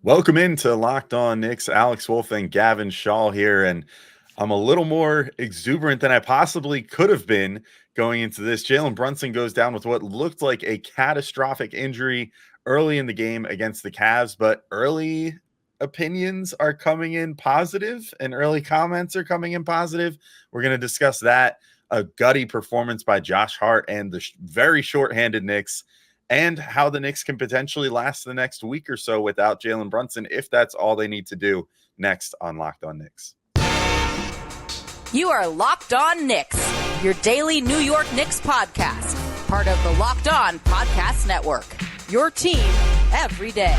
Welcome into Locked On Knicks. Alex Wolfe and Gavin Schall here, and I'm a little more exuberant than I possibly could have been going into this. Jalen Brunson goes down with what looked like a catastrophic injury early in the game against the Cavs, but early opinions are coming in positive and early comments are coming in positive. We're going to discuss that, a gutty performance by Josh Hart and the very shorthanded Knicks, and how the Knicks can potentially last the next week or so without Jalen Brunson, if that's all they need to do. Next on Locked On Knicks. You are Locked On Knicks, your daily New York Knicks podcast, part of the Locked On Podcast Network, your team every day.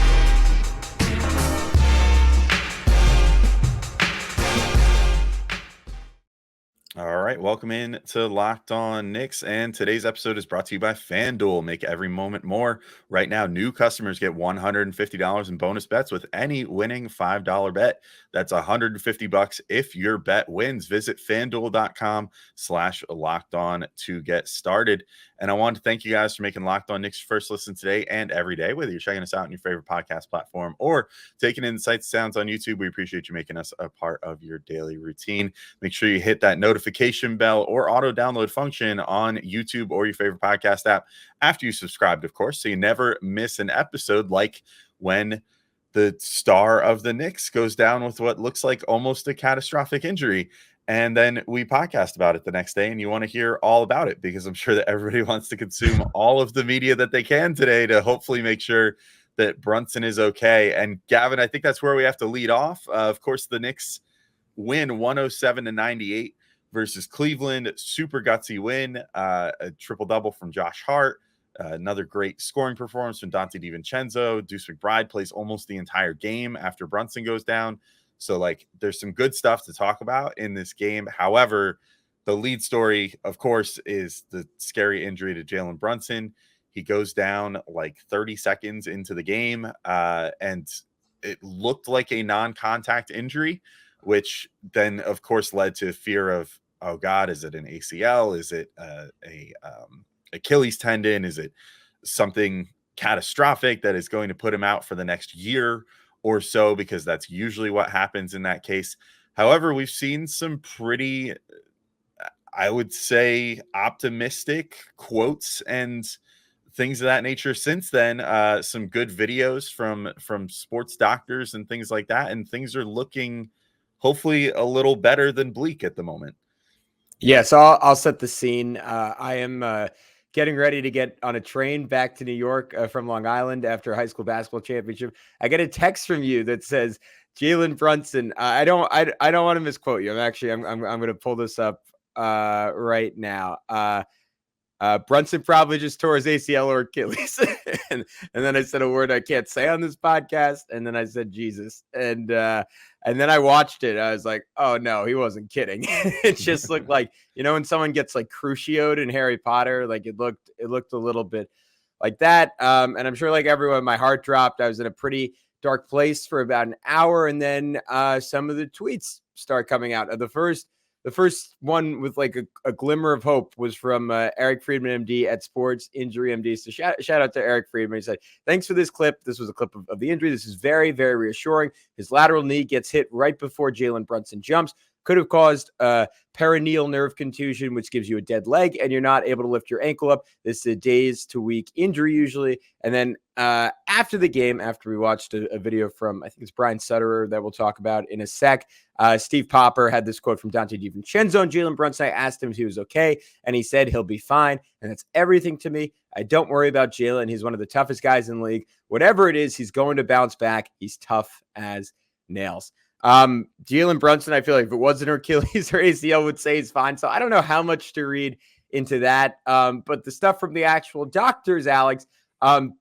All right, welcome in to Locked On Knicks, and today's episode is brought to you by FanDuel. Make every moment more. Right now, new customers get $150 in bonus bets with any winning $5 bet. That's $150 if your bet wins. Visit FanDuel.com/LockedOn to get started. And I want to thank you guys for making Locked On Knicks first listen today and every day, whether you're checking us out on your favorite podcast platform or taking in the sights and sounds on YouTube. We appreciate you making us a part of your daily routine. Make sure you hit that notification bell or auto download function on YouTube or your favorite podcast app after you subscribed, of course, so you never miss an episode, like when the star of the Knicks goes down with what looks like almost a catastrophic injury. And then we podcast about it the next day, and you want to hear all about it because I'm sure that everybody wants to consume all of the media that they can today to hopefully make sure that Brunson is okay. And Gavin, I think that's where we have to lead off. Of course, the Knicks win 107-98 versus Cleveland. Super gutsy win, a triple-double from Josh Hart. Another great scoring performance from Donte DiVincenzo. Deuce McBride plays almost the entire game after Brunson goes down. So, there's some good stuff to talk about in this game. However, the lead story, of course, is the scary injury to Jalen Brunson. He goes down 30 seconds into the game, and it looked like a non-contact injury, which then, of course, led to fear of, oh, God, is it an ACL? Is it a Achilles tendon? Is it something catastrophic that is going to put him out for the next year or so, because that's usually what happens in that case. However, we've seen some pretty, I would say, optimistic quotes and things of that nature since then. Some good videos from sports doctors and things like that, and things are looking hopefully a little better than bleak at the moment. Yeah, so I'll set the scene. I am getting ready to get on a train back to New York from Long Island after a high school basketball championship. I get a text from you that says Jalen Brunson. I don't want to misquote you. I'm going to pull this up right now. Brunson probably just tore his ACL or Achilles. and then I said a word I can't say on this podcast. And then I said Jesus. And then I watched it. I was like, oh no, he wasn't kidding. It just looked like, when someone gets crucioed in Harry Potter, it looked a little bit like that. And I'm sure everyone, my heart dropped. I was in a pretty dark place for about an hour. And then some of the tweets start coming out. The first one with a glimmer of hope was from Eric Friedman, MD at Sports Injury MD. So shout out to Eric Friedman. He said, thanks for this clip. This was a clip of the injury. This is very, very reassuring. His lateral knee gets hit right before Jalen Brunson jumps. Could have caused a perineal nerve contusion, which gives you a dead leg, and you're not able to lift your ankle up. This is a days to week injury usually. And then after the game, after we watched a video from, I think it's Brian Sutterer that we'll talk about in a sec, Steve Popper had this quote from Donte DiVincenzo and Jalen Brunson. I asked him if he was okay, and he said he'll be fine, and that's everything to me. I don't worry about Jalen. He's one of the toughest guys in the league. Whatever it is, he's going to bounce back. He's tough as nails. Jalen Brunson, I feel like if it wasn't Achilles or ACL, would say he's fine. So I don't know how much to read into that. But the stuff from the actual doctors, Alex,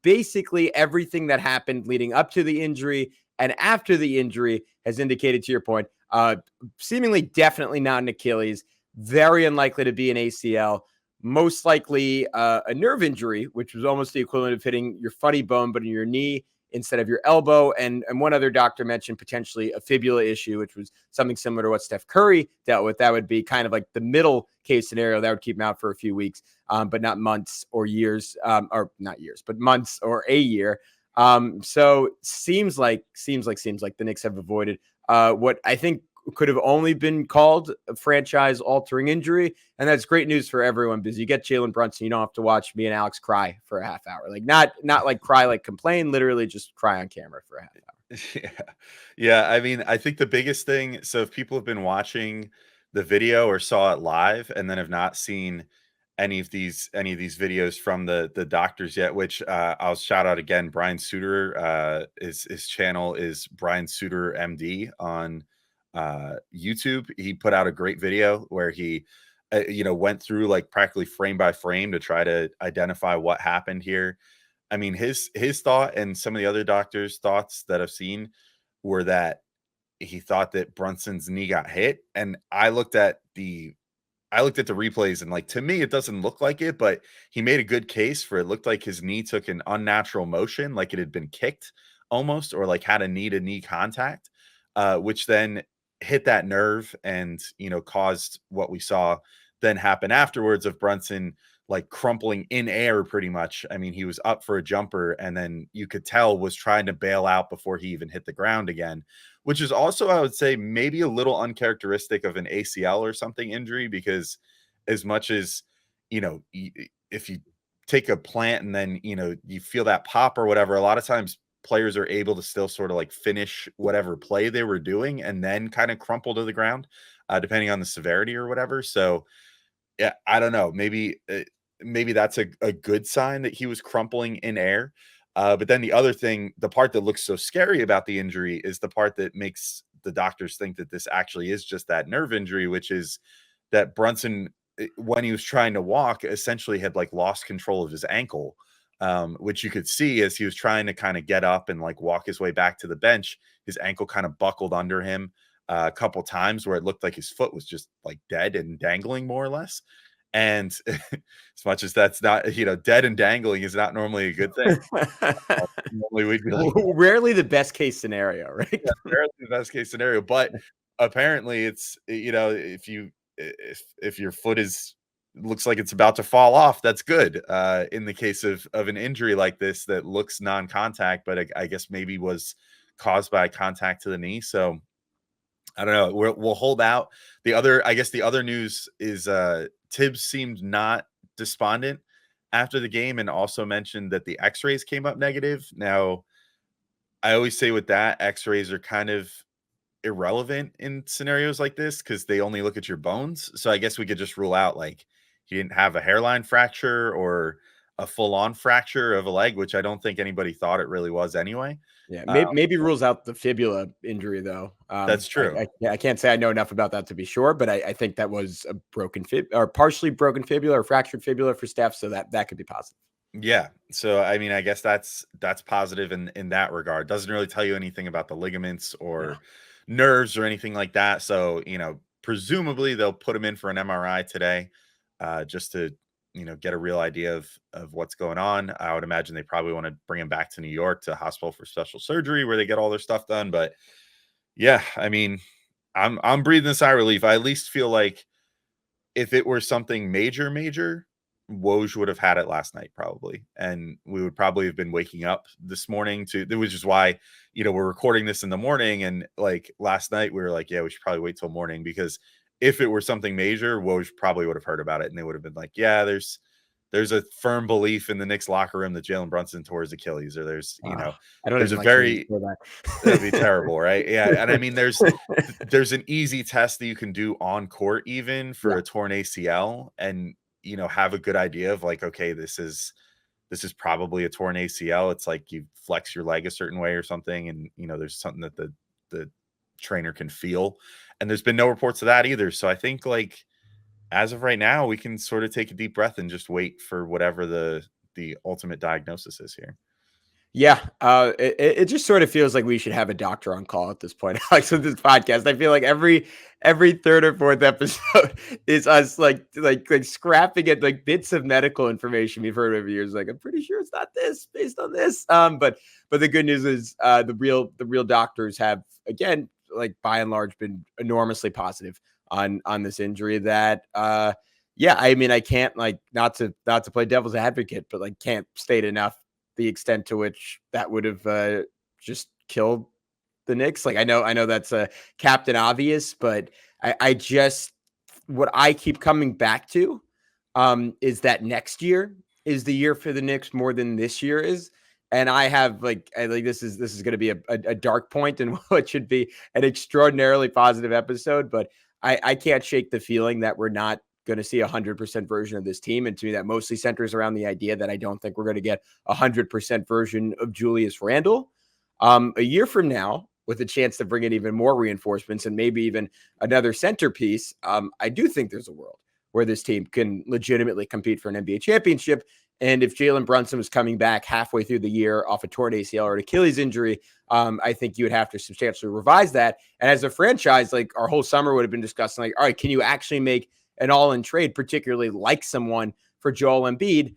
basically everything that happened leading up to the injury and after the injury has indicated, to your point, seemingly definitely not an Achilles, very unlikely to be an ACL, most likely a nerve injury, which was almost the equivalent of hitting your funny bone, but in your knee instead of your elbow. And one other doctor mentioned potentially a fibula issue, which was something similar to what Steph Curry dealt with. That would be kind of the middle case scenario that would keep him out for a few weeks, but not months or years, or not years, but months or a year. So seems like the Knicks have avoided what I think could have only been called a franchise altering injury. And that's great news for everyone because you get Jalen Brunson. You don't have to watch me and Alex cry for a half hour. Like not like cry, like complain, literally just cry on camera for a half hour. Yeah. Yeah. I mean, I think the biggest thing, so if people have been watching the video or saw it live and then have not seen any of these videos from the doctors yet, which I'll shout out again, Brian Suter, his channel is Brian Suter MD on YouTube. He put out a great video where he went through like practically frame by frame to try to identify what happened here. I mean, his thought and some of the other doctors' thoughts that I've seen were that he thought that Brunson's knee got hit, and I looked at the replays, and like, to me it doesn't look like it, but he made a good case for it. Looked like his knee took an unnatural motion, like it had been kicked almost, or like had a knee to knee contact, which then hit that nerve and caused what we saw then happen afterwards of Brunson like crumpling in air pretty much. I mean, he was up for a jumper and then you could tell was trying to bail out before he even hit the ground again, which is also, I would say, maybe a little uncharacteristic of an ACL or something injury, because as much as, if you take a plant and then, you feel that pop or whatever, a lot of times players are able to still sort of like finish whatever play they were doing and then kind of crumple to the ground, depending on the severity or whatever. So yeah, I don't know. Maybe that's a good sign that he was crumpling in air. But then the other thing, the part that looks so scary about the injury is the part that makes the doctors think that this actually is just that nerve injury, which is that Brunson, when he was trying to walk, essentially had like lost control of his ankle, which you could see as he was trying to kind of get up and like walk his way back to the bench. His ankle kind of buckled under him a couple times where it looked like his foot was just like dead and dangling more or less. And as much as that's not, dead and dangling is not normally a good thing. Normally we'd be like, rarely the best case scenario, right? Yeah, rarely the best case scenario, but apparently it's, if your foot looks like it's about to fall off, that's good. In the case of an injury like this that looks non-contact, but I guess maybe was caused by contact to the knee. So I don't know. We'll hold out. The other news is Tibbs seemed not despondent after the game and also mentioned that the x-rays came up negative. Now, I always say with that, x-rays are kind of irrelevant in scenarios like this because they only look at your bones. So I guess we could just rule out like he didn't have a hairline fracture or a full-on fracture of a leg, which I don't think anybody thought it really was anyway. Yeah, maybe rules out the fibula injury though. That's true. I can't say I know enough about that to be sure, but I think that was a broken or partially broken fibula or fractured fibula for Steph, so that could be positive. Yeah. So I mean, I guess that's positive in that regard. Doesn't really tell you anything about the ligaments or nerves or anything like that. So presumably they'll put him in for an MRI today, just to get a real idea of what's going on. I would imagine they probably want to bring him back to New York to hospital for special surgery where they get all their stuff done. But yeah, I mean, I'm breathing a sigh of relief. I at least feel like if it were something major, Woj would have had it last night probably. And we would probably have been waking up this morning which is why, we're recording this in the morning. And like last night we were like, yeah, we should probably wait till morning, because if it were something major, Woj probably would have heard about it and they would have been like, yeah, there's a firm belief in the Knicks locker room that Jalen Brunson tore his Achilles, or there's, I don't there's a like very, that. that'd be terrible, right? Yeah. And I mean, there's an easy test that you can do on court even for a torn ACL and, have a good idea of like, okay, this is probably a torn ACL. It's like you flex your leg a certain way or something. And, there's something that the trainer can feel. And there's been no reports of that either. So I think like as of right now, we can sort of take a deep breath and just wait for whatever the ultimate diagnosis is here. Yeah, it just sort of feels like we should have a doctor on call at this point. Like, so this podcast, I feel like every third or fourth episode is us like scrapping at like bits of medical information we've heard over years. Like, I'm pretty sure it's not this based on this. But the good news is the real doctors have, again, like by and large been enormously positive on this injury. That I mean, I can't like not to play devil's advocate, but like can't state enough the extent to which that would have just killed the Knicks. Like I know that's a Captain Obvious, but I just what I keep coming back to is that next year is the year for the Knicks more than this year is. And I have this is going to be a dark point in what should be an extraordinarily positive episode, but I can't shake the feeling that we're not going to see 100% version of this team. And to me, that mostly centers around the idea that I don't think we're going to get 100% version of Julius Randle. A year from now, with a chance to bring in even more reinforcements and maybe even another centerpiece, I do think there's a world where this team can legitimately compete for an NBA championship. And if Jalen Brunson was coming back halfway through the year off a torn ACL or an Achilles injury, I think you would have to substantially revise that. And as a franchise, like our whole summer would have been discussing, like, all right, can you actually make an all-in trade, particularly like someone for Joel Embiid,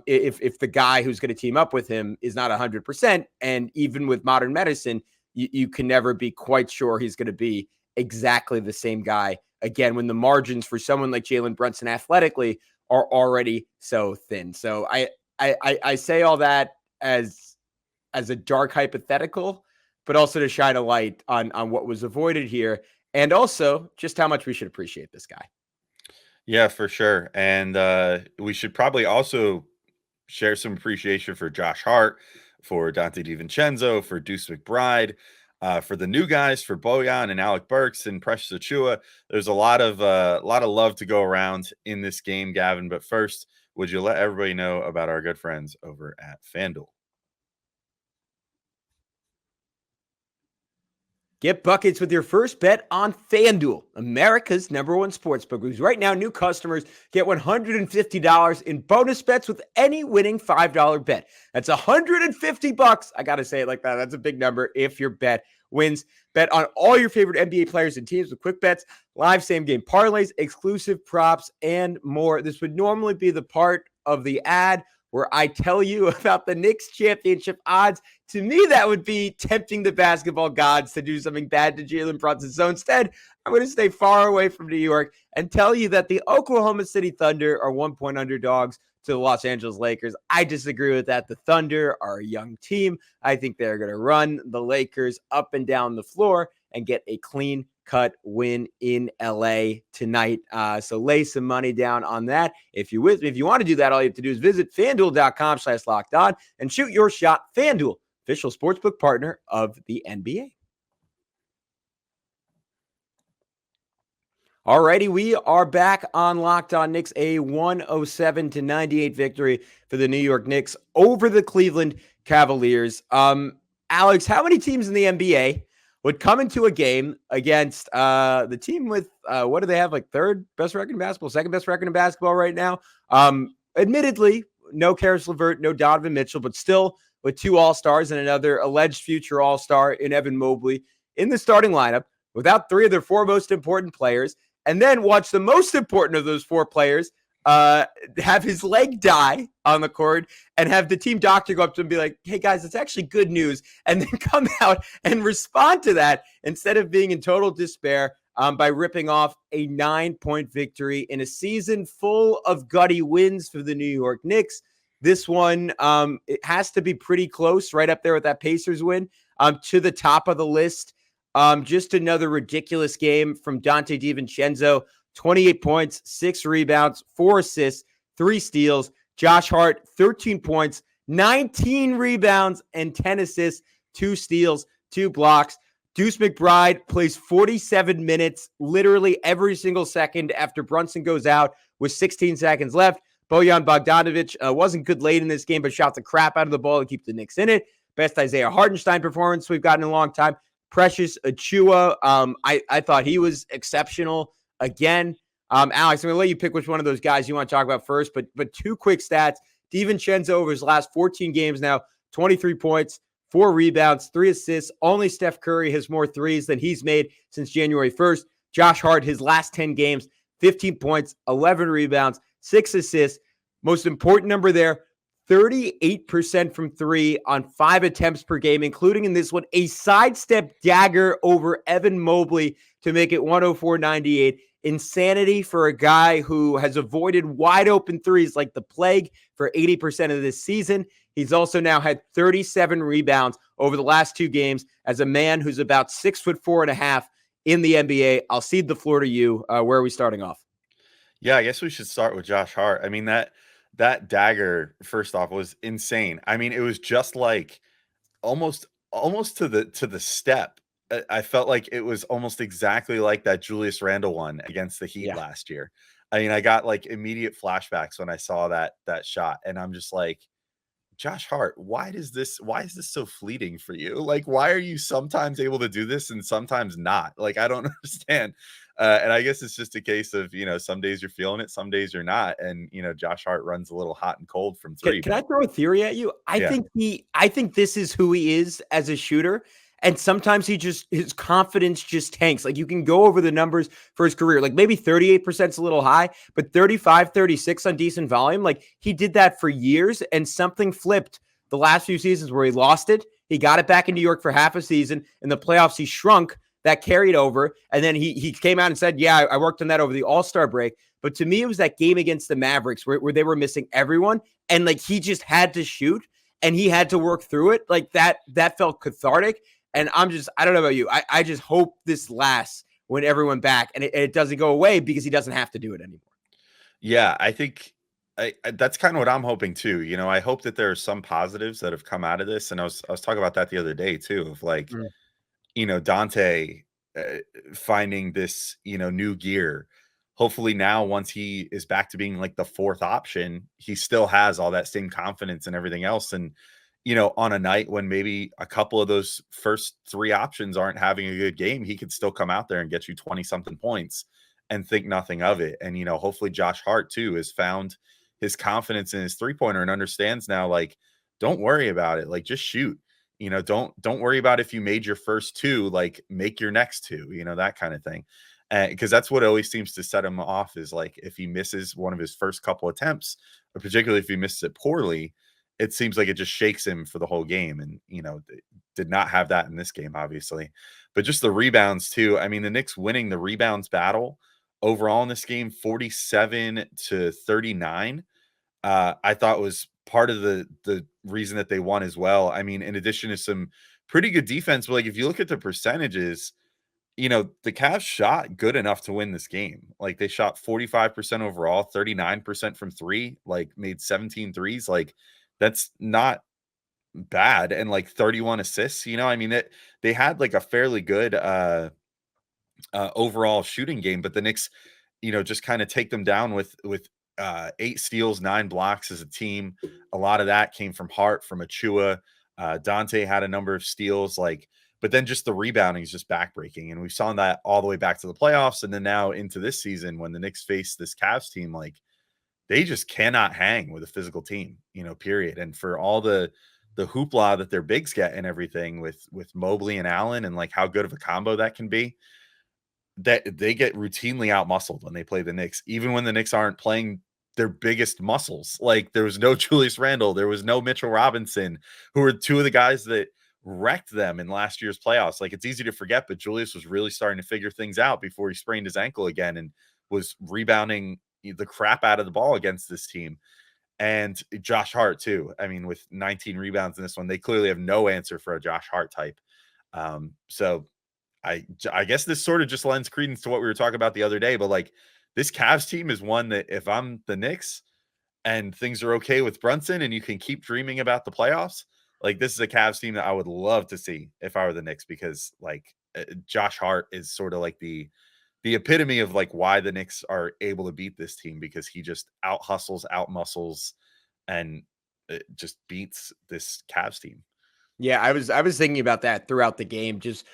if the guy who's going to team up with him is not 100%? And even with modern medicine, you can never be quite sure he's going to be exactly the same guy again when the margins for someone like Jalen Brunson athletically are already so thin. So I say all that as a dark hypothetical, but also to shine a light on what was avoided here, and also just how much we should appreciate this guy. Yeah, for sure. And we should probably also share some appreciation for Josh Hart, for Donte DiVincenzo, for Deuce McBride, for the new guys, for Bojan and Alec Burks and Precious Achiuwa. There's a lot of love to go around in this game, Gavin. But first, would you let everybody know about our good friends over at FanDuel? Get buckets with your first bet on FanDuel, America's #1 sportsbook. Because right now, new customers get $150 in bonus bets with any winning $5 bet. That's $150. I got to say it like that. That's a big number if your bet wins. Bet on all your favorite NBA players and teams with quick bets, live same-game parlays, exclusive props, and more. This would normally be the part of the ad where I tell you about the Knicks championship odds. To me, that would be tempting the basketball gods to do something bad to Jalen Brunson. So instead, I'm going to stay far away from New York and tell you that the Oklahoma City Thunder are 1-point underdogs to the Los Angeles Lakers. I disagree with that. The Thunder are a young team. I think they're going to run the Lakers up and down the floor and get a clean-cut win in LA tonight. So lay some money down on that. If you want to do that, all you have to do is visit FanDuel.com/lockedon and shoot your shot. FanDuel, official sportsbook partner of the NBA. Alrighty, we are back on Locked On Knicks, a 107-98 victory for the New York Knicks over the Cleveland Cavaliers. Alex, how many teams in the NBA would come into a game against the team with, what do they have, like third best record in basketball, second best record in basketball right now? Admittedly, no Karis LeVert, no Donovan Mitchell, but still with two All-Stars and another alleged future All-Star in Evan Mobley in the starting lineup without three of their four most important players, and then watch the most important of those four players have his leg die on the court and have the team doctor go up to him and be like, hey guys, it's actually good news. And then come out and respond to that instead of being in total despair by ripping off a 9-point victory in a season full of gutty wins for the New York Knicks. This one, it has to be pretty close, right up there with that Pacers win, to the top of the list. Just another ridiculous game from Donte DiVincenzo. 28 points, 6 rebounds, 4 assists, 3 steals. Josh Hart, 13 points, 19 rebounds, and 10 assists, 2 steals, 2 blocks. Deuce McBride plays 47 minutes, literally every single second after Brunson goes out with 16 seconds left. Bojan Bogdanovic wasn't good late in this game, but shot the crap out of the ball to keep the Knicks in it. Best Isaiah Hartenstein performance we've gotten in a long time. Precious Achiuwa, I thought he was exceptional again. Alex, I'm going to let you pick which one of those guys you want to talk about first, but 2 quick stats. DiVincenzo over his last 14 games now, 23 points, 4 rebounds, 3 assists. Only Steph Curry has more threes than he's made since January 1st. Josh Hart, his last 10 games, 15 points, 11 rebounds, 6 assists. Most important number there, 38% from 3 on 5 attempts per game, including in this one, a sidestep dagger over Evan Mobley to make it 104-98 insanity for a guy who has avoided wide open threes like the plague for 80% of this season. He's also now had 37 rebounds over the last 2 games as a man who's about 6'4.5" in the NBA. I'll cede the floor to you. Where are we starting off? Yeah, I guess we should start with Josh Hart. I mean, that dagger, first off, was insane. I mean, it was just like almost to the step. I felt like it was almost exactly like that Julius Randle one against the Heat Yeah. last year. I mean, I got like immediate flashbacks when I saw that shot, and I'm just like, Josh Hart, why is this so fleeting for you? Like, why are you sometimes able to do this and sometimes not? Like, I don't understand. And I guess it's just a case of, some days you're feeling it, some days you're not. And, Josh Hart runs a little hot and cold from 3. Can I throw a theory at you? I Yeah. think this is who he is as a shooter. And sometimes his confidence just tanks. Like, you can go over the numbers for his career. Like, maybe 38% is a little high, but 35, 36 on decent volume. Like, he did that for years, and something flipped the last few seasons where he lost it. He got it back in New York for half a season. In the playoffs, he shrunk. That carried over. And then he came out and said, yeah, I worked on that over the All-Star break. But to me, it was that game against the Mavericks where they were missing everyone. And like, he just had to shoot and he had to work through it. Like that felt cathartic. And I don't know about you. I just hope this lasts when everyone back and it doesn't go away because he doesn't have to do it anymore. Yeah, I think that's kind of what I'm hoping too. I hope that there are some positives that have come out of this. And I was talking about that the other day too, of like, Donte finding this, new gear. Hopefully now, once he is back to being like the 4th option, he still has all that same confidence and everything else. And, on a night when maybe a couple of those first 3 options aren't having a good game, he could still come out there and get you 20 something points and think nothing of it. And, hopefully Josh Hart too has found his confidence in his 3-pointer and understands now, like, don't worry about it. Like, just shoot. Don't worry about if you made your first 2, like make your next 2, that kind of thing. Because that's what always seems to set him off is like if he misses one of his first couple attempts, or particularly if he misses it poorly, it seems like it just shakes him for the whole game. And, did not have that in this game, obviously. But just the rebounds too. I mean, the Knicks winning the rebounds battle overall in this game, 47-39. I thought was part of the reason that they won as well. I mean, in addition to some pretty good defense, but like if you look at the percentages, the Cavs shot good enough to win this game. Like they shot 45% overall, 39% from 3, like made 17 threes. Like that's not bad. And like 31 assists, I mean, they had like a fairly good overall shooting game, but the Knicks, just kind of take them down with 8 steals, 9 blocks as a team. A lot of that came from Hart, from Achua. Donte had a number of steals, but then just the rebounding is just backbreaking. And we saw that all the way back to the playoffs. And then now into this season, when the Knicks face this Cavs team, like they just cannot hang with a physical team, period. And for all the hoopla that their bigs get and everything with Mobley and Allen and like how good of a combo that can be, that they get routinely out-muscled when they play the Knicks, even when the Knicks aren't playing their biggest muscles. Like there was no Julius Randle, there was no Mitchell Robinson, who were 2 of the guys that wrecked them in last year's playoffs. Like it's easy to forget, but Julius was really starting to figure things out before he sprained his ankle again and was rebounding the crap out of the ball against this team. And Josh Hart too. I mean, with 19 rebounds in this one, they clearly have no answer for a Josh Hart type. So I guess this sort of just lends credence to what we were talking about the other day, but like this Cavs team is one that if I'm the Knicks and things are okay with Brunson and you can keep dreaming about the playoffs, like this is a Cavs team that I would love to see if I were the Knicks, because like Josh Hart is sort of like the epitome of like why the Knicks are able to beat this team, because he just out hustles, out muscles, and just beats this Cavs team. Yeah, I was thinking about that throughout the game, just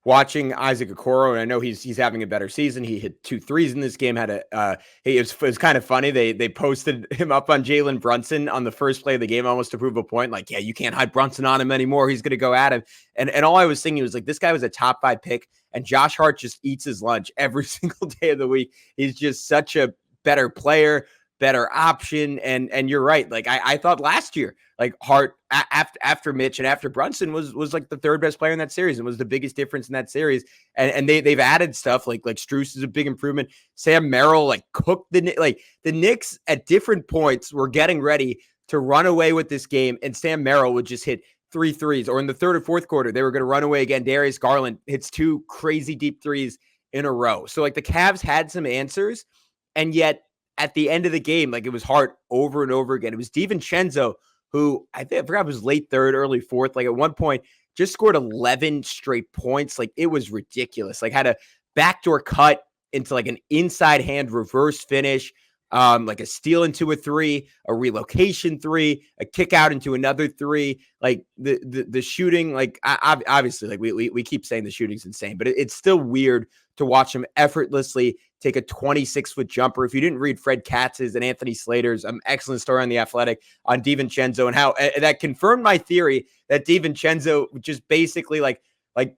watching Isaac Okoro, and I know he's having a better season. He hit 2 threes in this game. It was kind of funny. They posted him up on Jalen Brunson on the first play of the game, almost to prove a point. Like, yeah, you can't hide Brunson on him anymore. He's going to go at him. And all I was thinking was like, this guy was a top 5 pick, and Josh Hart just eats his lunch every single day of the week. He's just such a better player, better option. And you're right. Like I thought last year, like Hart after Mitch and after Brunson was like the third best player in that series and was the biggest difference in that series. And they've added stuff like Strus is a big improvement. Sam Merrill like cooked the Knicks at different points were getting ready to run away with this game, and Sam Merrill would just hit 3 threes, or in the third or fourth quarter, they were going to run away again. Darius Garland hits 2 crazy deep threes in a row. So like the Cavs had some answers, and yet at the end of the game, like it was Hart over and over again. It was DiVincenzo who I forgot it was late third, early fourth. Like at one point, just scored 11 straight points. Like it was ridiculous. Like had a backdoor cut into like an inside hand reverse finish. Like a steal into a 3, a relocation 3, a kick out into another 3. Like the shooting, like obviously, like we keep saying the shooting's insane, but it's still weird to watch him effortlessly take a 26-foot jumper. If you didn't read Fred Katz's and Anthony Slater's excellent story on The Athletic on DiVincenzo and how that confirmed my theory that DiVincenzo just basically like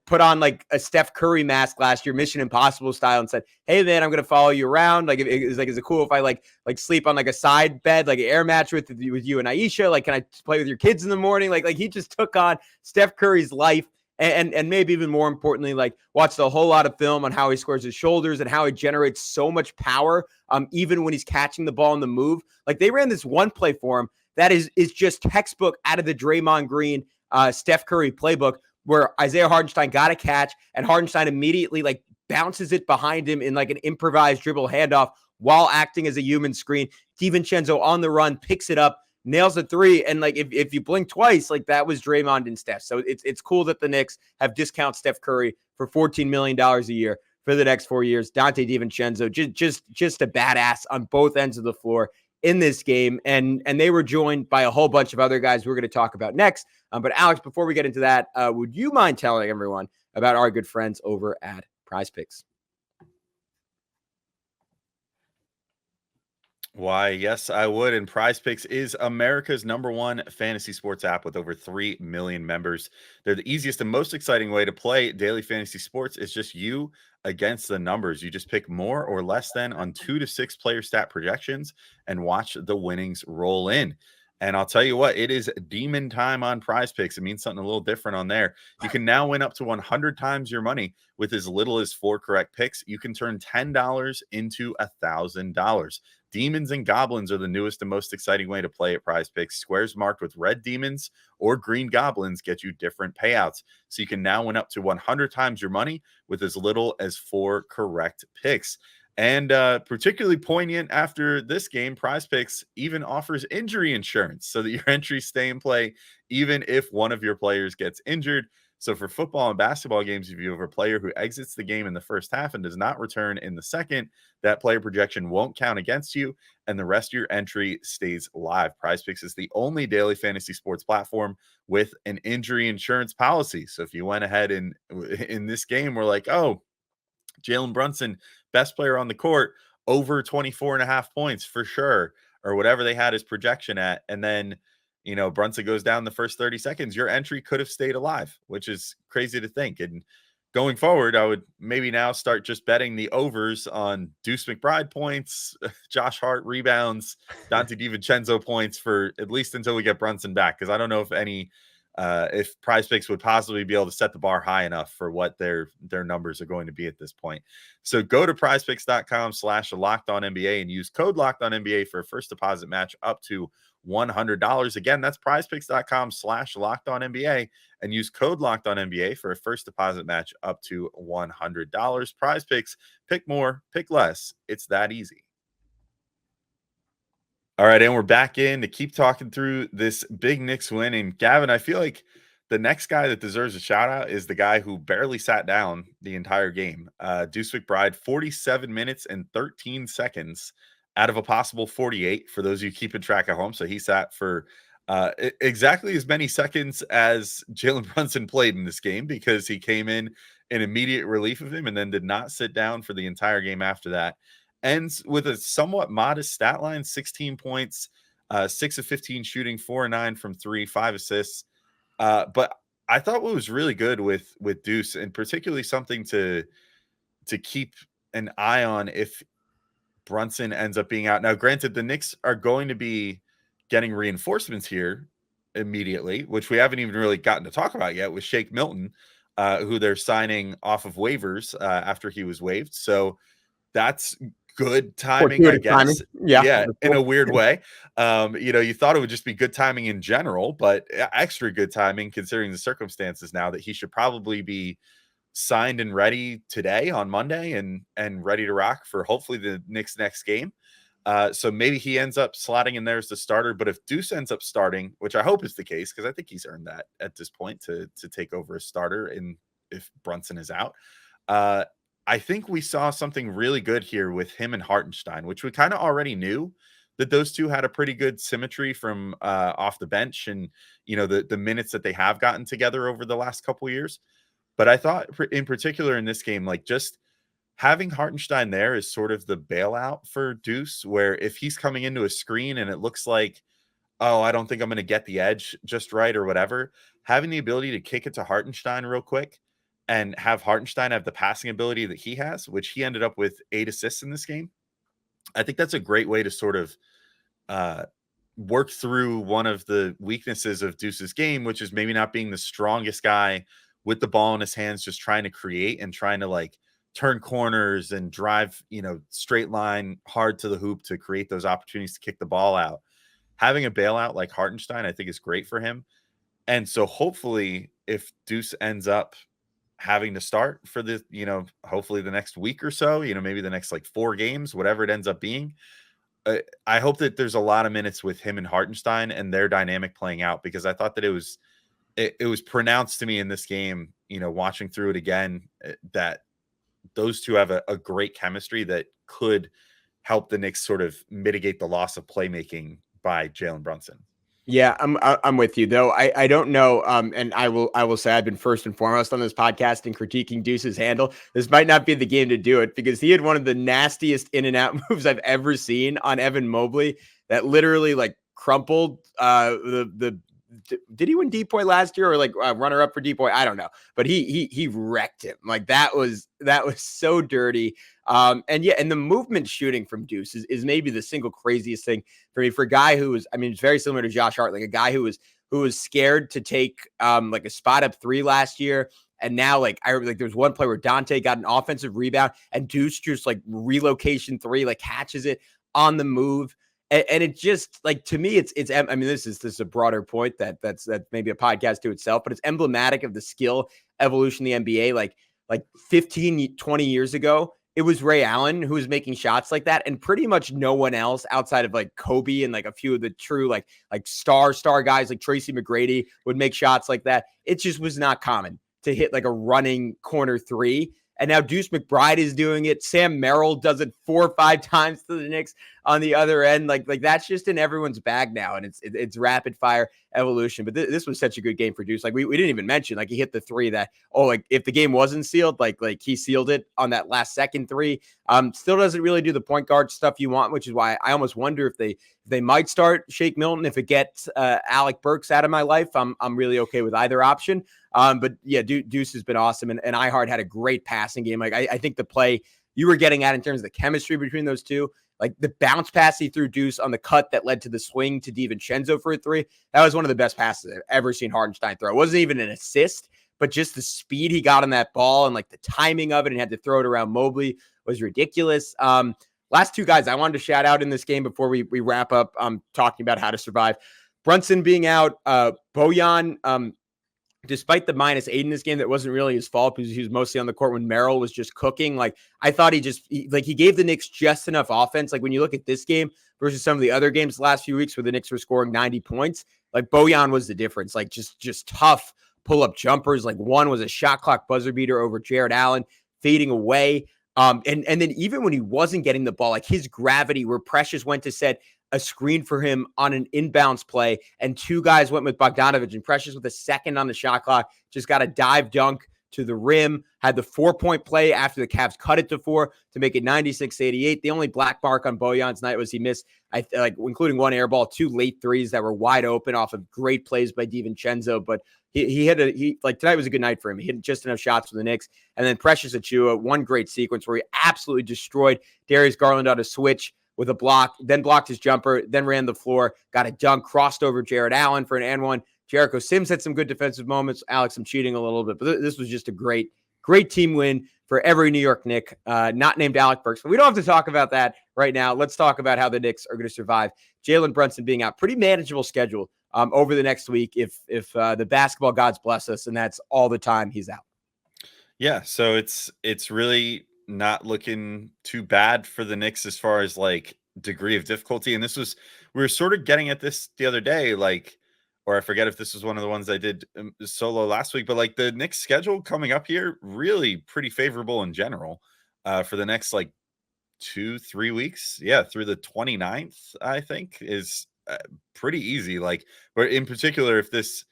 put on like a Steph Curry mask last year, Mission Impossible style, and said, "Hey man, I'm gonna follow you around. Like, is it cool if I like sleep on like a side bed, like an air match with you and Aisha? Like, can I play with your kids in the morning?" Like he just took on Steph Curry's life, and maybe even more importantly, like watched a whole lot of film on how he squares his shoulders and how he generates so much power, even when he's catching the ball on the move. Like they ran this one play for him that is just textbook out of the Draymond Green, Steph Curry playbook, where Isaiah Hartenstein got a catch and Hartenstein immediately like bounces it behind him in like an improvised dribble handoff while acting as a human screen. DiVincenzo on the run, picks it up, nails a 3. And like, if you blink twice, like that was Draymond and Steph. So it's cool that the Knicks have discount Steph Curry for $14 million a year for the next 4 years. Donte DiVincenzo, just a badass on both ends of the floor in this game. And they were joined by a whole bunch of other guys we're going to talk about next. But Alex, before we get into that, would you mind telling everyone about our good friends over at Prize Picks? Why, yes, I would. And Prize Picks is America's #1 fantasy sports app with over 3 million members. They're the easiest and most exciting way to play daily fantasy sports. It's just you against the numbers. You just pick more or less than on 2 to 6 player stat projections and watch the winnings roll in. And I'll tell you what, it is demon time on Prize Picks. It means something a little different on there. You can now win up to 100 times your money with as little as 4 correct picks. You can turn $10 into $1,000. Demons and goblins are the newest and most exciting way to play at Prize Picks. Squares marked with red demons or green goblins get you different payouts. So you can now win up to 100 times your money with as little as 4 correct picks. And particularly poignant after this game, Prize Picks even offers injury insurance so that your entries stay in play even if one of your players gets injured. So for football and basketball games, if you have a player who exits the game in the first half and does not return in the second, that player projection won't count against you, and the rest of your entry stays live. Prize Picks is the only daily fantasy sports platform with an injury insurance policy. So if you went ahead and in this game, we're like, oh, Jalen Brunson, best player on the court, over 24.5 points for sure, or whatever they had his projection at. And then, Brunson goes down the first 30 seconds. Your entry could have stayed alive, which is crazy to think. And going forward, I would maybe now start just betting the overs on Deuce McBride points, Josh Hart rebounds, Donte DiVincenzo points for at least until we get Brunson back. Because I don't know if Prize Picks would possibly be able to set the bar high enough for what their numbers are going to be at this point. So go to prizepicks.com/LockedOnNBA and use code LockedOnNBA for a first deposit match up to $100. Again, that's prizepicks.com/LockedOnNBA and use code LockedOnNBA for a first deposit match up to $100. Prize Picks, pick more, pick less. It's that easy. All right, and we're back in to keep talking through this big Knicks win. And Gavin, I feel like the next guy that deserves a shout out is the guy who barely sat down the entire game. Deuce McBride, 47 minutes and 13 seconds out of a possible 48 for those of you keeping track at home. So he sat for exactly as many seconds as Jalen Brunson played in this game, because he came in immediate relief of him and then did not sit down for the entire game after that. Ends with a somewhat modest stat line: 16 points, 6 of 15 shooting, 4 of 9 from 3, 5 assists. But I thought what was really good with Deuce, and particularly something to keep an eye on, if Brunson ends up being out. Now, granted, the Knicks are going to be getting reinforcements here immediately, which we haven't even really gotten to talk about yet, with Shake Milton, who they're signing off of waivers after he was waived. So that's good timing, I guess. Timing. Yeah, in a weird way. You thought it would just be good timing in general, but extra good timing considering the circumstances now, that he should probably be signed and ready today on Monday and ready to rock for hopefully the Knicks' next game. So maybe he ends up slotting in there as the starter. But if Deuce ends up starting, which I hope is the case, because I think he's earned that at this point to take over as starter, and if Brunson is out, I think we saw something really good here with him and Hartenstein, which we kind of already knew that those two had a pretty good symmetry from off the bench, and the minutes that they have gotten together over the last couple of years. But I thought in particular in this game, like, just having Hartenstein there is sort of the bailout for Deuce, where if he's coming into a screen and it looks like, oh, I don't think I'm going to get the edge just right or whatever, having the ability to kick it to Hartenstein real quick and have Hartenstein have the passing ability that he has, which he ended up with 8 assists in this game. I think that's a great way to sort of work through one of the weaknesses of Deuce's game, which is maybe not being the strongest guy with the ball in his hands, just trying to create and trying to like turn corners and drive, straight line hard to the hoop to create those opportunities to kick the ball out. Having a bailout like Hartenstein, I think, is great for him. And so hopefully if Deuce ends up having to start for the, hopefully the next week or so, maybe the next like 4 games, whatever it ends up being, I hope that there's a lot of minutes with him and Hartenstein and their dynamic playing out, because I thought that it was pronounced to me in this game, watching through it again, that those two have a great chemistry that could help the Knicks sort of mitigate the loss of playmaking by Jalen Brunson. Yeah, I'm with you though. I don't know. And I will say I've been first and foremost on this podcast in critiquing Deuce's handle. This might not be the game to do it, because he had one of the nastiest in and out moves I've ever seen on Evan Mobley that literally like crumpled did he win Depoy last year, or like runner up for Depoy? I don't know, but he wrecked him. Like that was so dirty. And the movement shooting from Deuce is maybe the single craziest thing for me, for a guy who was, it's very similar to Josh Hart, like a guy who was scared to take like a spot up 3 last year. And now, like, there's one play where Donte got an offensive rebound and Deuce just like relocation 3, like catches it on the move. And it just, like, to me, it's this is a broader point that's maybe a podcast to itself, but it's emblematic of the skill evolution in the NBA. Like 15, 20 years ago, it was Ray Allen who was making shots like that, and pretty much no one else outside of like Kobe and like a few of the true like star guys like Tracy McGrady would make shots like that. It just was not common to hit like a running corner 3. And now Deuce McBride is doing it. Sam Merrill does it 4 or 5 times to the Knicks on the other end. Like that's just in everyone's bag now, and it's rapid fire evolution. But this was such a good game for Deuce. Like we didn't even mention, like, he hit the 3 that, like if the game wasn't sealed, like he sealed it on that last second 3. Still doesn't really do the point guard stuff you want, which is why I almost wonder if they might start Shake Milton. If it gets Alec Burks out of my life, I'm really okay with either option. But yeah, Deuce has been awesome, and iHeart had a great passing game. Like I think the play you were getting at in terms of the chemistry between those two, like the bounce pass he threw Deuce on the cut that led to the swing to DiVincenzo for a 3, that was one of the best passes I've ever seen Hartenstein throw. It wasn't even an assist, but just the speed he got on that ball and like the timing of it, and had to throw it around Mobley was ridiculous. Last 2 guys I wanted to shout out in this game before we wrap up talking about how to survive. Brunson being out, Bojan, despite the -8 in this game, that wasn't really his fault, because he was mostly on the court when Merrill was just cooking. Like I thought he gave the Knicks just enough offense. Like when you look at this game versus some of the other games the last few weeks where the Knicks were scoring 90 points, like Bojan was the difference. Like just tough pull-up jumpers. Like one was a shot clock buzzer beater over Jared Allen, fading away. And then even when he wasn't getting the ball, like his gravity, where Precious went to set a screen for him on an inbounds play, and 2 guys went with Bogdanović, and Precious with a second on the shot clock just got a dive dunk to the rim, had the 4-point play after the Cavs cut it to 4 to make it 96-88. The only black mark on Bojan's night was he missed, including 1 air ball, 2 late 3s that were wide open off of great plays by DiVincenzo, but He like tonight was a good night for him. He hit just enough shots for the Knicks. And then Precious Achiuwa, one great sequence where he absolutely destroyed Darius Garland on a switch with a block, then blocked his jumper, then ran the floor, got a dunk, crossed over Jared Allen for an and one. Jericho Sims had some good defensive moments. Alex, I'm cheating a little bit, but this was just a great team win for every New York Knick, not named Alec Burks. But we don't have to talk about that right now. Let's talk about how the Knicks are going to survive Jalen Brunson being out. Pretty manageable schedule over the next week if the basketball gods bless us, and that's all the time he's out. Yeah, so it's really not looking too bad for the Knicks as far as like degree of difficulty. And we were sort of getting at this the other day, like, or I forget if this was one of the ones I did solo last week, but like the Knicks schedule coming up here, really pretty favorable in general for the next like 2-3 weeks. Yeah, through the 29th, I think is pretty easy. Like, but in particular, if this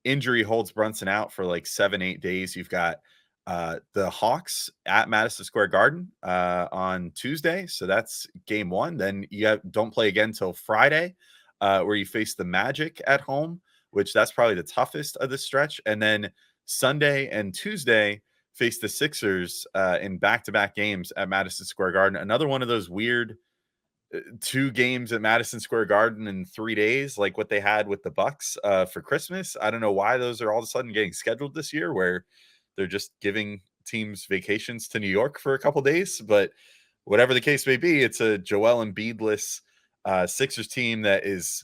injury holds Brunson out for like 7-8 days, you've got the Hawks at Madison Square Garden on Tuesday. So that's game one. Then you don't play again till Friday, where you face the Magic at home, which that's probably the toughest of the stretch. And then Sunday and Tuesday face the Sixers in back-to-back games at Madison Square Garden. Another one of those weird 2 games at Madison Square Garden in 3 days, like what they had with the Bucks for Christmas. I don't know why those are all of a sudden getting scheduled this year, where they're just giving teams vacations to New York for a couple days. But whatever the case may be, it's a Joel Embiid-less Sixers team that is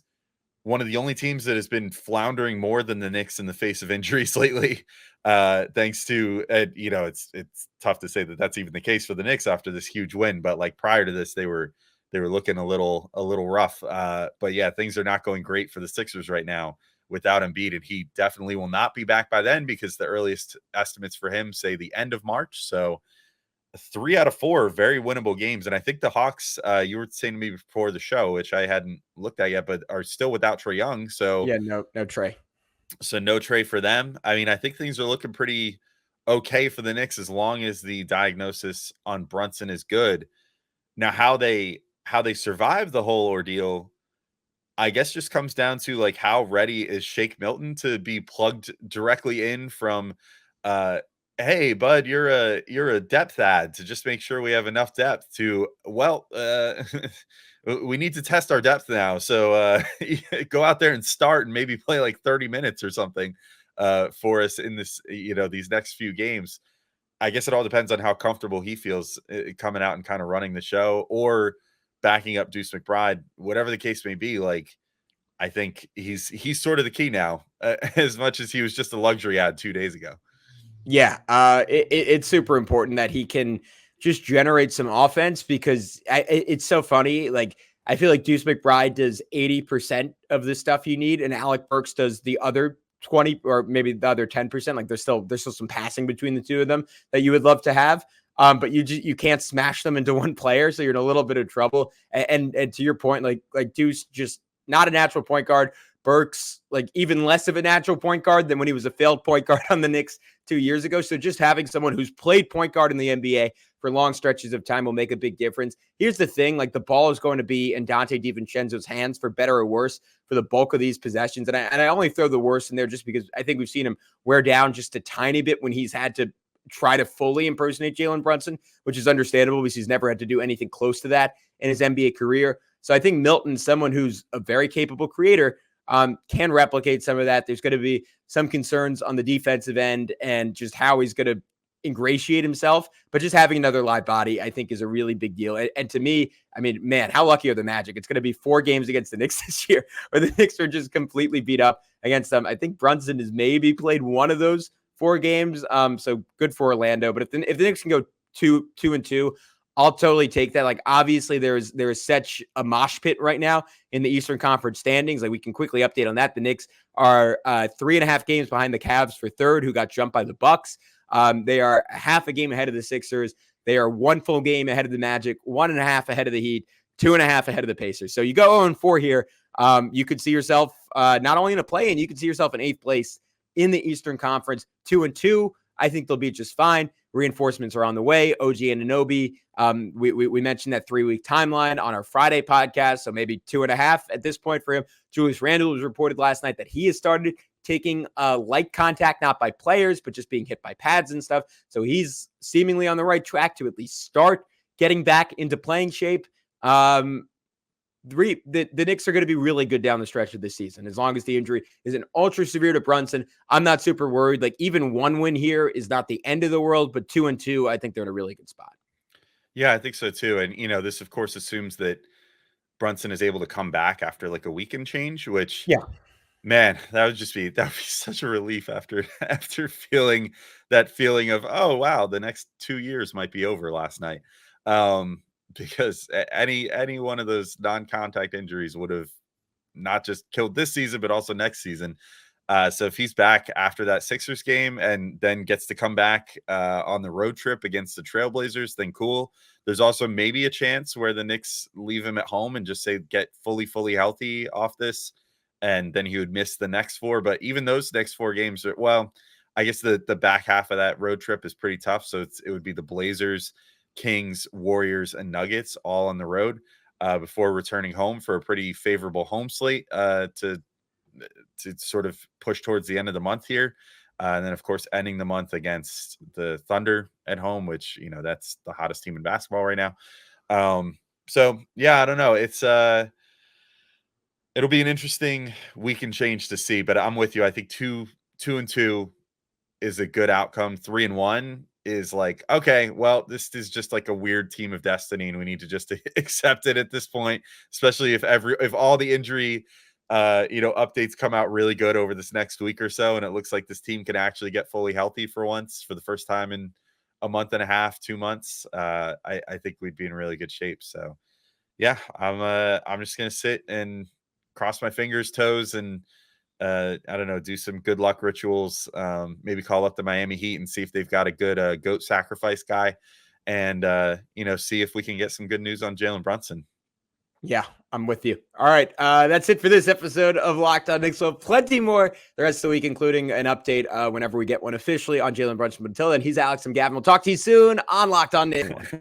one of the only teams that has been floundering more than the Knicks in the face of injuries lately. Thanks to, it's tough to say that that's even the case for the Knicks after this huge win. But like prior to this, they were looking a little rough. But yeah, things are not going great for the Sixers right now without Embiid, and he definitely will not be back by then because the earliest estimates for him say the end of March. So 3 out of 4 very winnable games. And I think the Hawks, you were saying to me before the show, which I hadn't looked at yet, but are still without Trae Young. So yeah, no Trae. So no Trae for them. I mean, I think things are looking pretty okay for the Knicks as long as the diagnosis on Brunson is good. Now, how they survive the whole ordeal, I guess, just comes down to like how ready is Shake Milton to be plugged directly in from hey bud, you're a depth add, to just make sure we have enough depth to we need to test our depth now. So go out there and start and maybe play like 30 minutes or something for us in this, these next few games. I guess it all depends on how comfortable he feels coming out and kind of running the show or backing up Deuce McBride, whatever the case may be. Like, I think he's sort of the key now, as much as he was just a luxury ad 2 days ago. Yeah, it's super important that he can just generate some offense, because it's so funny. Like, I feel like Deuce McBride does 80% of the stuff you need, and Alec Burks does the other 20, or maybe the other 10%. Like, there's still some passing between the two of them that you would love to have. But you can't smash them into one player, so you're in a little bit of trouble. And to your point, like Deuce, just not a natural point guard. Burks, like, even less of a natural point guard than when he was a failed point guard on the Knicks 2 years ago. So just having someone who's played point guard in the NBA for long stretches of time will make a big difference. Here's the thing, like, the ball is going to be in Donte DiVincenzo's hands, for better or worse, for the bulk of these possessions. And I only throw the worst in there just because I think we've seen him wear down just a tiny bit when he's had to try to fully impersonate Jalen Brunson, which is understandable because he's never had to do anything close to that in his NBA career. So I think Milton, someone who's a very capable creator, can replicate some of that. There's going to be some concerns on the defensive end and just how he's going to ingratiate himself, but just having another live body, I think, is a really big deal. And to me, I mean, man, how lucky are the Magic? It's going to be 4 games against the Knicks this year where the Knicks are just completely beat up against them. I think Brunson has maybe played one of those 4 games. So good for Orlando. But if the Knicks can go 2-2, I'll totally take that. Like, obviously there is such a mosh pit right now in the Eastern Conference standings. Like, we can quickly update on that. The Knicks are 3.5 games behind the Cavs for third, who got jumped by the Bucks. They are half a game ahead of the Sixers. They are 1 full game ahead of the Magic, 1.5 ahead of the Heat, 2.5 ahead of the Pacers. So you go 0-4 here. You could see yourself not only in a play-in, you could see yourself in 8th place in the Eastern Conference. 2-2. I think they'll be just fine. Reinforcements are on the way. OG Anunoby. We mentioned that 3-week timeline on our Friday podcast, so maybe 2.5 at this point for him. Julius Randle was reported last night that he has started taking light contact, not by players, but just being hit by pads and stuff. So he's seemingly on the right track to at least start getting back into playing shape. The Knicks are going to be really good down the stretch of this season. As long as the injury isn't ultra severe to Brunson, I'm not super worried. Like, even one win here is not the end of the world, but 2-2, I think they're in a really good spot. Yeah, I think so too. And, this of course assumes that Brunson is able to come back after like a weekend change, which, Yeah. man, that would be such a relief after feeling that feeling of, oh wow, the next 2 years might be over last night. Because any one of those non-contact injuries would have not just killed this season, but also next season. So if he's back after that Sixers game and then gets to come back on the road trip against the Trailblazers, then cool. There's also maybe a chance where the Knicks leave him at home and just say, get fully healthy off this. And then he would miss the next 4. But even those next 4 games are, well, I guess the back half of that road trip is pretty tough. So it would be the Blazers, Kings, Warriors, and Nuggets all on the road before returning home for a pretty favorable home slate to sort of push towards the end of the month here. And then, of course, ending the month against the Thunder at home, which, that's the hottest team in basketball right now. So, yeah, I don't know. It's it'll be an interesting week and change to see, but I'm with you. I think 2-2 is a good outcome. 3-1 is like, okay, well, this is just like a weird team of destiny, and we need to just accept it at this point, especially if all the injury updates come out really good over this next week or so, and it looks like this team can actually get fully healthy for once, for the first time in a month and a half, 2 months. I think we'd be in really good shape. So yeah, I'm just gonna sit and cross my fingers, toes, and I don't know, do some good luck rituals. Maybe call up the Miami Heat and see if they've got a good goat sacrifice guy, and see if we can get some good news on Jalen Brunson. Yeah, I'm with you. All right. That's it for this episode of Locked On Knicks. So plenty more the rest of the week, including an update whenever we get one officially on Jalen Brunson. But until then, he's Alex and Gavin. We'll talk to you soon on Locked On Knicks.